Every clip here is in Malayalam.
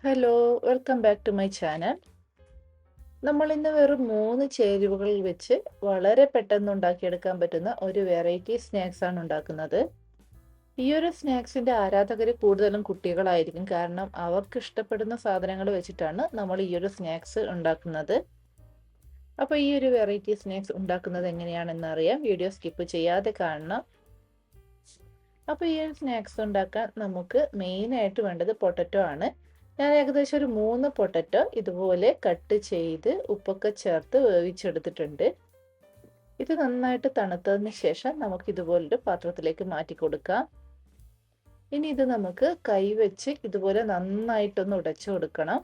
Hello, welcome back to my channel. നമ്മൾ ഇന്ന് വെറും 3 ചേരുവകളിൽ വെച്ച് വളരെ പെട്ടെന്ന് ഉണ്ടാക്കിയെടുക്കാൻ പറ്റുന്ന ഒരു വെറൈറ്റി സ്നാക്സ് ആണ് ഉണ്ടാക്കുന്നത്. ഈ ഒരു സ്നാക്സിന്റെ ആരാധകർ കൂടുതലും കുട്ടികളായിരിക്കും. കാരണം അവർക്ക് ഇഷ്ടപ്പെടുന്ന സാധനങ്ങൾ വെച്ചിട്ടാണ് നമ്മൾ ഈ ഒരു സ്നാക്സ് ഉണ്ടാക്കുന്നത്. അപ്പോൾ ഈ ഒരു വെറൈറ്റി സ്നാക്സ് ഉണ്ടാക്കുന്നത് എങ്ങനെയാണെന്ന് അറിയാം. വീഡിയോ സ്കിപ്പ് ചെയ്യാതെ കാണണം. അപ്പോൾ ഈ ഒരു സ്നാക്സ് ഉണ്ടാക്കാൻ നമുക്ക് മെയിനായിട്ട് വേണ്ടത് പൊട്ടറ്റോ ആണ്. ഞാൻ ഏകദേശം ഒരു 3 പൊട്ടറ്റോ ഇതുപോലെ കട്ട് ചെയ്ത് ഉപ്പൊക്കെ ചേർത്ത് വേവിച്ചെടുത്തിട്ടുണ്ട്. ഇത് നന്നായിട്ട് തണുത്തതിന് ശേഷം നമുക്ക് ഇതുപോലൊരു പാത്രത്തിലേക്ക് മാറ്റി കൊടുക്കാം. ഇനി ഇത് നമുക്ക് കൈവച്ച് ഇതുപോലെ നന്നായിട്ടൊന്ന് ഉടച്ചു കൊടുക്കണം.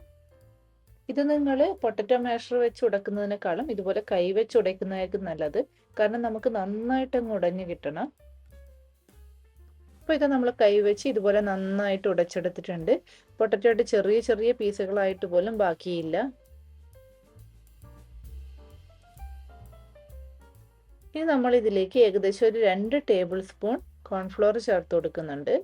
ഇത് നിങ്ങൾ പൊട്ടറ്റോ മാഷർ വെച്ച് ഉടക്കുന്നതിനേക്കാളും ഇതുപോലെ കൈവച്ച് ഉടയ്ക്കുന്നതായിരിക്കും നല്ലത്. കാരണം നമുക്ക് നന്നായിട്ടങ്ങ് ഉടഞ്ഞു കിട്ടണം. അപ്പോൾ ഇത് നമ്മൾ കൈവച്ച് ഇതുപോലെ നന്നായിട്ട് ഉടച്ചെടുത്തിട്ടുണ്ട്. പൊട്ടറ്റോയുടെ ചെറിയ ചെറിയ പീസുകളായിട്ട് പോലും ബാക്കിയില്ല. ഇനി നമ്മൾ ഇതിലേക്ക് ഏകദേശം ഒരു 2 ടേബിൾ സ്പൂൺ കോൺഫ്ലോർ ചേർത്ത് കൊടുക്കുന്നുണ്ട്.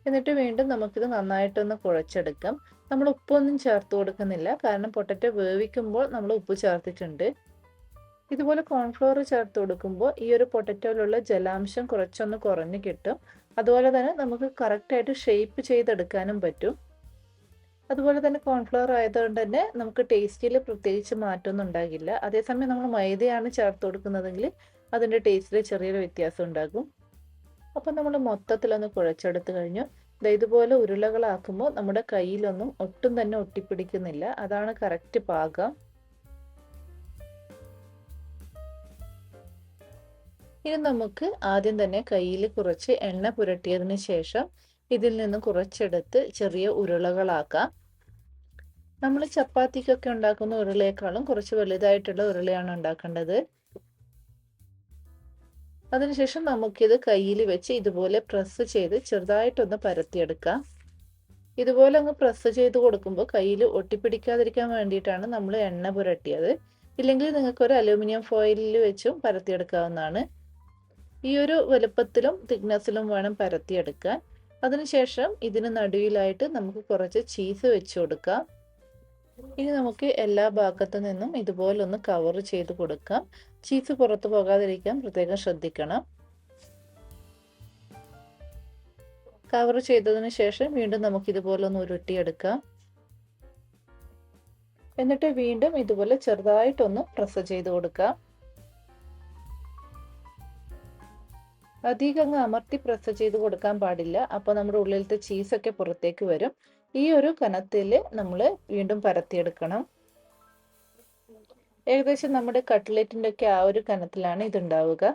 എന്നിട്ട് വീണ്ടും നമുക്കിത് നന്നായിട്ടൊന്ന് കുഴച്ചെടുക്കാം. നമ്മൾ ഉപ്പൊന്നും ചേർത്ത് കൊടുക്കുന്നില്ല, കാരണം പൊട്ടറ്റോ വേവിക്കുമ്പോൾ നമ്മൾ ഉപ്പ് ചേർത്തിട്ടുണ്ട്. ഇതുപോലെ കോൺഫ്ലോർ ചേർത്ത് കൊടുക്കുമ്പോൾ ഈ ഒരു പൊട്ടറ്റോയിലുള്ള ജലാംശം കുറച്ചൊന്ന് കുറഞ്ഞു കിട്ടും. അതുപോലെ തന്നെ നമുക്ക് കറക്റ്റായിട്ട് ഷേപ്പ് ചെയ്തെടുക്കാനും പറ്റും. അതുപോലെ തന്നെ കോൺഫ്ലോർ ആയതുകൊണ്ട് തന്നെ നമുക്ക് ടേസ്റ്റിൽ പ്രത്യേകിച്ച് മാറ്റമൊന്നും ഉണ്ടാകില്ല. അതേസമയം നമ്മൾ മൈദയാണ് ചേർത്ത് കൊടുക്കുന്നതെങ്കിൽ അതിൻ്റെ ടേസ്റ്റിൽ ചെറിയൊരു വ്യത്യാസം ഉണ്ടാകും. അപ്പം നമ്മൾ മൊത്തത്തിലൊന്ന് കുഴച്ചെടുത്ത് കഴിഞ്ഞു. ഇതുപോലെ ഉരുളകളാക്കുമ്പോൾ നമ്മുടെ കയ്യിലൊന്നും ഒട്ടും തന്നെ ഒട്ടിപ്പിടിക്കുന്നില്ല. അതാണ് കറക്റ്റ് പാകം. ഇനി നമുക്ക് ആദ്യം തന്നെ കയ്യിൽ കുറച്ച് എണ്ണ പുരട്ടിയതിന് ശേഷം ഇതിൽ നിന്ന് കുറച്ചെടുത്ത് ചെറിയ ഉരുളകളാക്കാം. നമ്മൾ ചപ്പാത്തിക്കൊക്കെ ഉണ്ടാക്കുന്ന ഉരുളയേക്കാളും കുറച്ച് വലുതായിട്ടുള്ള ഉരുളയാണ് ഉണ്ടാക്കേണ്ടത്. അതിനുശേഷം നമുക്കിത് കയ്യിൽ വെച്ച് ഇതുപോലെ പ്രസ് ചെയ്ത് ചെറുതായിട്ടൊന്ന് പരത്തിയെടുക്കാം. ഇതുപോലെ അങ്ങ് പ്രസ് ചെയ്ത് കൊടുക്കുമ്പോൾ കയ്യിൽ ഒട്ടിപ്പിടിക്കാതിരിക്കാൻ വേണ്ടിയിട്ടാണ് നമ്മൾ എണ്ണ പുരട്ടിയത്. ഇല്ലെങ്കിൽ നിങ്ങൾക്കൊരു അലൂമിനിയം ഫോയിലിൽ വെച്ചും പരത്തിയെടുക്കാവുന്നതാണ്. ഈ ഒരു വലുപ്പത്തിലും തിക്നെസ്സിലും വേണം പരത്തിയെടുക്കാൻ. അതിനുശേഷം ഇതിന് നടുവിലായിട്ട് നമുക്ക് കുറച്ച് ചീസ് വെച്ച് കൊടുക്കാം. ഇനി നമുക്ക് എല്ലാ ഭാഗത്തു നിന്നും ഇതുപോലെ ഒന്ന് കവർ ചെയ്ത് കൊടുക്കാം. ചീസ് പുറത്തു പോകാതിരിക്കാൻ പ്രത്യേകം ശ്രദ്ധിക്കണം. കവർ ചെയ്തതിന് ശേഷം വീണ്ടും നമുക്ക് ഇതുപോലെ ഒന്ന് ഉരുട്ടിയെടുക്കാം. എന്നിട്ട് വീണ്ടും ഇതുപോലെ ചെറുതായിട്ടൊന്ന് പ്രസ് ചെയ്ത് കൊടുക്കാം. അധികം അങ്ങ് അമർത്തി പ്രസ് ചെയ്ത് കൊടുക്കാൻ പാടില്ല. അപ്പോൾ നമ്മുടെ ഉള്ളിലത്തെ ചീസൊക്കെ പുറത്തേക്ക് വരും. ഈ ഒരു കനത്തിൽ നമ്മൾ വീണ്ടും പരത്തിയെടുക്കണം. ഏകദേശം നമ്മുടെ കട്ട്ലറ്റിൻ്റെ ഒക്കെ ആ ഒരു കനത്തിലാണ് ഇതുണ്ടാവുക.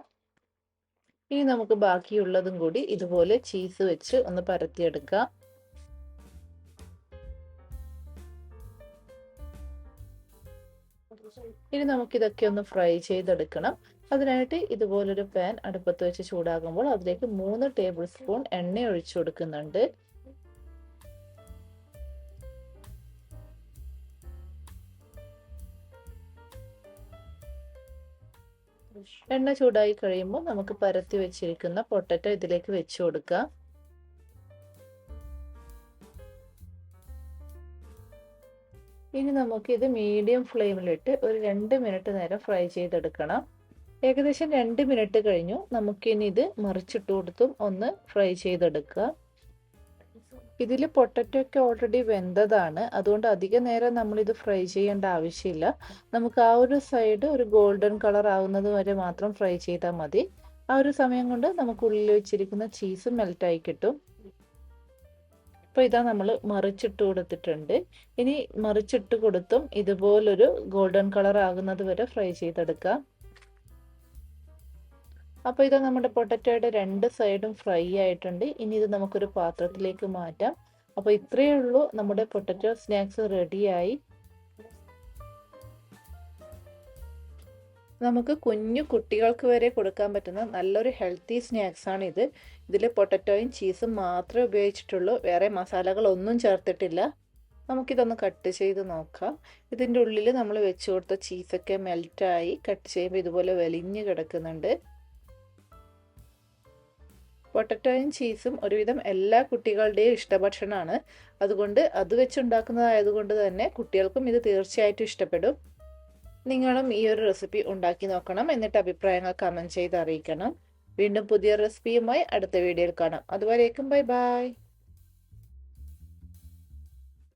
ഇനി നമുക്ക് ബാക്കിയുള്ളതും കൂടി ഇതുപോലെ ചീസ് വെച്ച് ഒന്ന് പരത്തിയെടുക്കാം. ഇനി നമുക്കിതൊക്കെ ഒന്ന് ഫ്രൈ ചെയ്തെടുക്കണം. അതിനായിട്ട് ഇതുപോലൊരു പാൻ അടുപ്പത്ത് വെച്ച് ചൂടാകുമ്പോൾ അതിലേക്ക് 3 ടേബിൾ സ്പൂൺ എണ്ണ ഒഴിച്ചു കൊടുക്കുന്നുണ്ട്. എണ്ണ ചൂടായി കഴിയുമ്പോൾ നമുക്ക് പരത്തി വെച്ചിരിക്കുന്ന പൊട്ടറ്റോ ഇതിലേക്ക് വെച്ച് കൊടുക്കാം. ഇനി നമുക്കിത് മീഡിയം ഫ്ലെയിമിലിട്ട് ഒരു 2 മിനിറ്റ് നേരം ഫ്രൈ ചെയ്തെടുക്കണം. ഏകദേശം 2 മിനിറ്റ് കഴിഞ്ഞു. നമുക്കിനി ഇത് മറിച്ചിട്ട് കൊടുത്തും ഒന്ന് ഫ്രൈ ചെയ്തെടുക്കുക. ഇതിൽ പൊട്ടറ്റോ ഒക്കെ ഓൾറെഡി വെന്തതാണ്. അതുകൊണ്ട് അധിക നേരം നമ്മളിത് ഫ്രൈ ചെയ്യേണ്ട ആവശ്യമില്ല. നമുക്ക് ആ ഒരു സൈഡ് ഒരു ഗോൾഡൻ കളർ ആവുന്നത് വരെ മാത്രം ഫ്രൈ ചെയ്താൽ മതി. ആ ഒരു സമയം കൊണ്ട് നമുക്ക് ഉള്ളിൽ വെച്ചിരിക്കുന്ന ചീസ് മെൽറ്റായി കിട്ടും. അപ്പോൾ ഇതാ നമ്മൾ മറിച്ചിട്ട് കൊടുത്തിട്ടുണ്ട്. ഇനി മറിച്ചിട്ട് കൊടുത്തും ഇതുപോലൊരു ഗോൾഡൻ കളർ ആകുന്നത് വരെ ഫ്രൈ ചെയ്തെടുക്കാം. അപ്പോൾ ഇത് നമ്മുടെ പൊട്ടറ്റോയുടെ 2 സൈഡും ഫ്രൈ ആയിട്ടുണ്ട്. ഇനി ഇത് നമുക്കൊരു പാത്രത്തിലേക്ക് മാറ്റാം. അപ്പോൾ ഇത്രയേ ഉള്ളൂ, നമ്മുടെ പൊട്ടറ്റോ സ്നാക്സ് റെഡിയായി. നമുക്ക് കുഞ്ഞു കുട്ടികൾക്ക് വരെ കൊടുക്കാൻ പറ്റുന്ന നല്ലൊരു ഹെൽത്തി സ്നാക്സ് ആണ് ഇത്. ഇതിൽ പൊട്ടറ്റോയും ചീസും മാത്രമേ ഉപയോഗിച്ചിട്ടുള്ളൂ. വേറെ മസാലകളൊന്നും ചേർത്തിട്ടില്ല. നമുക്കിതൊന്ന് കട്ട് ചെയ്ത് നോക്കാം. ഇതിൻ്റെ ഉള്ളിൽ നമ്മൾ വെച്ച് കൊടുത്ത ചീസൊക്കെ മെൽറ്റായി കട്ട് ചെയ്യുമ്പോൾ ഇതുപോലെ വലിഞ്ഞ് കിടക്കുന്നുണ്ട്. പൊട്ടറ്റോയും ചീസും ഒരുവിധം എല്ലാ കുട്ടികളുടെയും ഇഷ്ടഭക്ഷണമാണ്. അതുകൊണ്ട് അത് വെച്ചുണ്ടാക്കുന്നതായതുകൊണ്ട് തന്നെ കുട്ടികൾക്കും ഇത് തീർച്ചയായിട്ടും ഇഷ്ടപ്പെടും. നിങ്ങളും ഈ ഒരു റെസിപ്പി ഉണ്ടാക്കി നോക്കണം. എന്നിട്ട് അഭിപ്രായങ്ങൾ കമൻറ്റ് ചെയ്ത് അറിയിക്കണം. വീണ്ടും പുതിയ റെസിപ്പിയുമായി അടുത്ത വീഡിയോയിൽ കാണാം. അതുവരേക്കും ബൈ ബൈ.